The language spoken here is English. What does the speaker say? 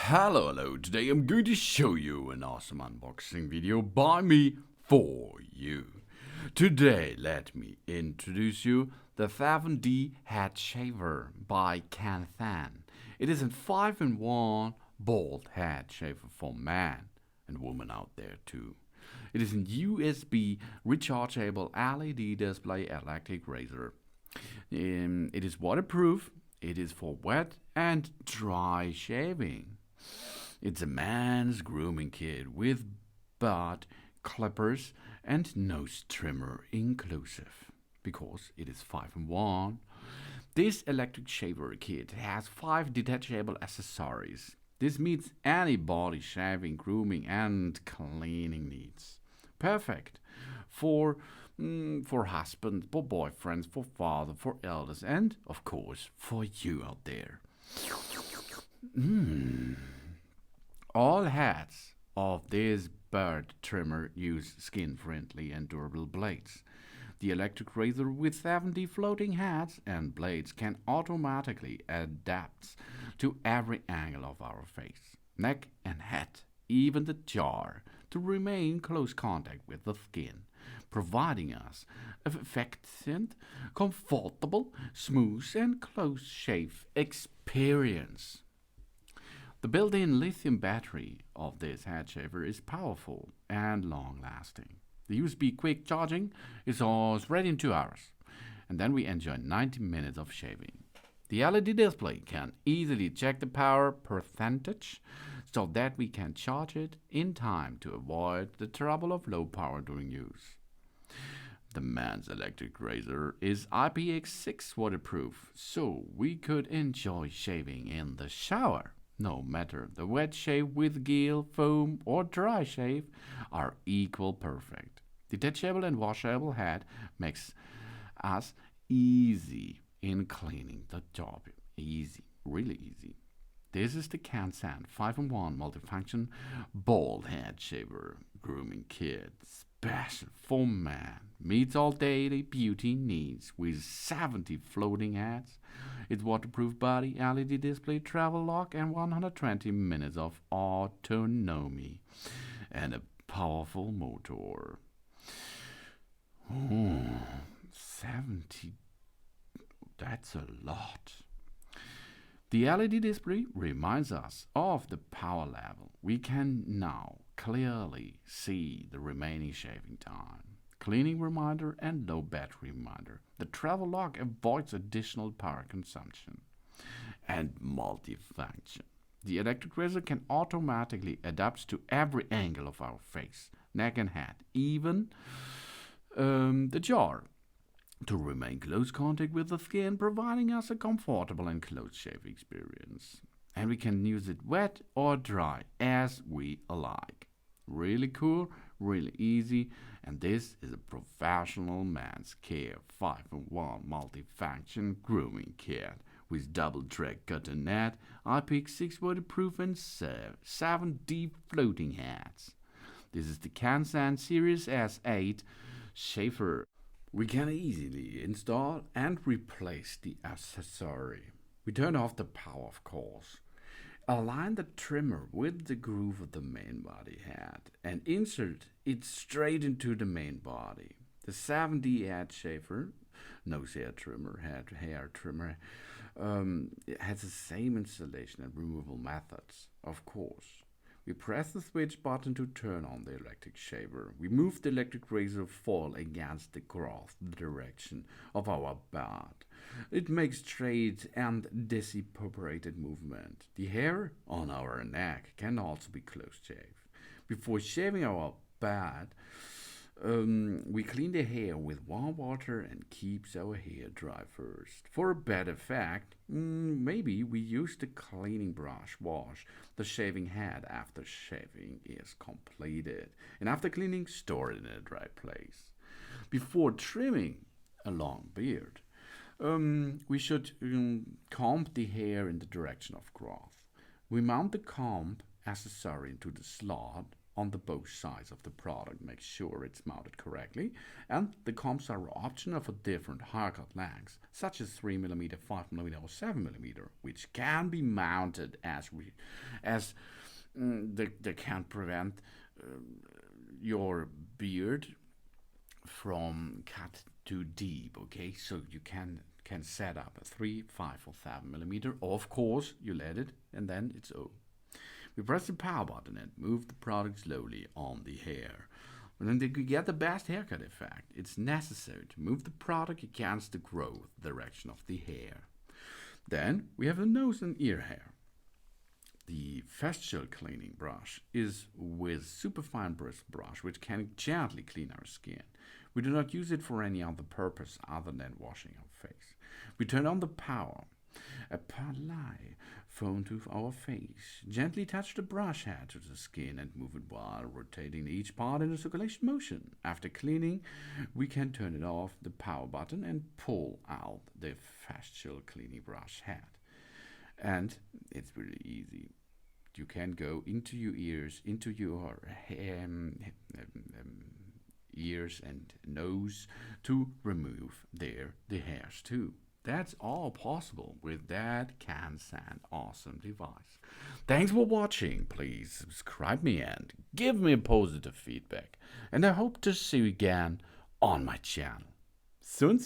Hello, today I'm going to show you an awesome unboxing video by me for you. Today, let me introduce you the 7D Head Shaver by KENSEN. It is a 5-in-1 bald head shaver for man and woman out there too. It is a USB rechargeable LED display electric razor. It is waterproof. It is for wet and dry shaving. It's a man's grooming kit with butt clippers and nose trimmer inclusive. Because it is 5-in-1. This electric shaver kit has 5 detachable accessories. This meets any body shaving, grooming and cleaning needs. Perfect for husbands, for boyfriends, for father, for elders, and of course for you out there. All heads of this bird trimmer use skin-friendly and durable blades. The electric razor with 70 floating heads and blades can automatically adapt to every angle of our face, neck and head, even the jaw, to remain in close contact with the skin, providing us an effective, comfortable, smooth and close shave experience. The built-in lithium battery of this head shaver is powerful and long-lasting. The USB quick charging is always ready in 2 hours, and then we enjoy 90 minutes of shaving. The LED display can easily check the power percentage so that we can charge it in time to avoid the trouble of low power during use. The man's electric razor is IPX6 waterproof, so we could enjoy shaving in the shower. No matter the wet shave with gel, foam or dry shave are equal perfect. Detachable and washable head makes us easy in cleaning the job. Easy, really easy. This is the KENSEN 5-in-1 multifunction bald head shaver grooming kit. Special for man. Meets all daily beauty needs with 70 floating heads. Its waterproof body, LED display, travel lock, and 120 minutes of autonomy. And a powerful motor. 70. That's a lot. The LED display reminds us of the power level. We can now clearly see the remaining shaving time. Cleaning reminder and low battery reminder. The travel lock avoids additional power consumption. And multifunction. The electric razor can automatically adapt to every angle of our face, neck and head, even the jaw, to remain close contact with the skin, providing us a comfortable and close shave experience. And we can use it wet or dry as we like. Really cool, really easy, and this is a professional man's care 5-in-1 multifunction grooming kit with double track cotton net, IPX6 waterproof and 7 deep floating heads. This is the KENSEN Series S8 shaver. We can easily install and replace the accessory. We turn off the power, of course. Align the trimmer with the groove of the main body head and insert it straight into the main body. The 7D head shaver, nose hair trimmer, head hair trimmer, has the same installation and removal methods, of course. We press the switch button to turn on the electric shaver. We move the electric razor fall against the growth direction of our butt. It makes straight and dissipated movement. The hair on our neck can also be close shaved. Before shaving our butt, we clean the hair with warm water and keeps our hair dry first. For a better effect, maybe we use the cleaning brush, wash the shaving head after shaving is completed. And after cleaning, store it in a dry place. Before trimming a long beard, we should comb the hair in the direction of growth. We mount the comb accessory into the slot on the both sides of the product. Make sure it's mounted correctly. And the combs are optional for different haircut lengths, such as 3mm, 5mm, or 7mm, which can be mounted as they can prevent your beard from cut too deep. Okay, so you can set up a 3, 5, or 7mm. Of course, you let it, and then it's over. We press the power button and move the product slowly on the hair. And then to get the best haircut effect, it's necessary to move the product against the growth direction of the hair. Then we have the nose and ear hair. The facial cleaning brush is with superfine bristle brush, which can gently clean our skin. We do not use it for any other purpose other than washing our face. We turn on the power, apply foam to our face, gently touch the brush head to the skin and move it while rotating each part in a circulation motion. After cleaning, we can turn it off the power button and pull out the facial cleaning brush head. And it's really easy. You can go into your ears, into your ears and nose to remove the hairs too. That's all possible with that KENSEN awesome device. Thanks for watching. Please subscribe me and give me positive feedback. And I hope to see you again on my channel. Soon.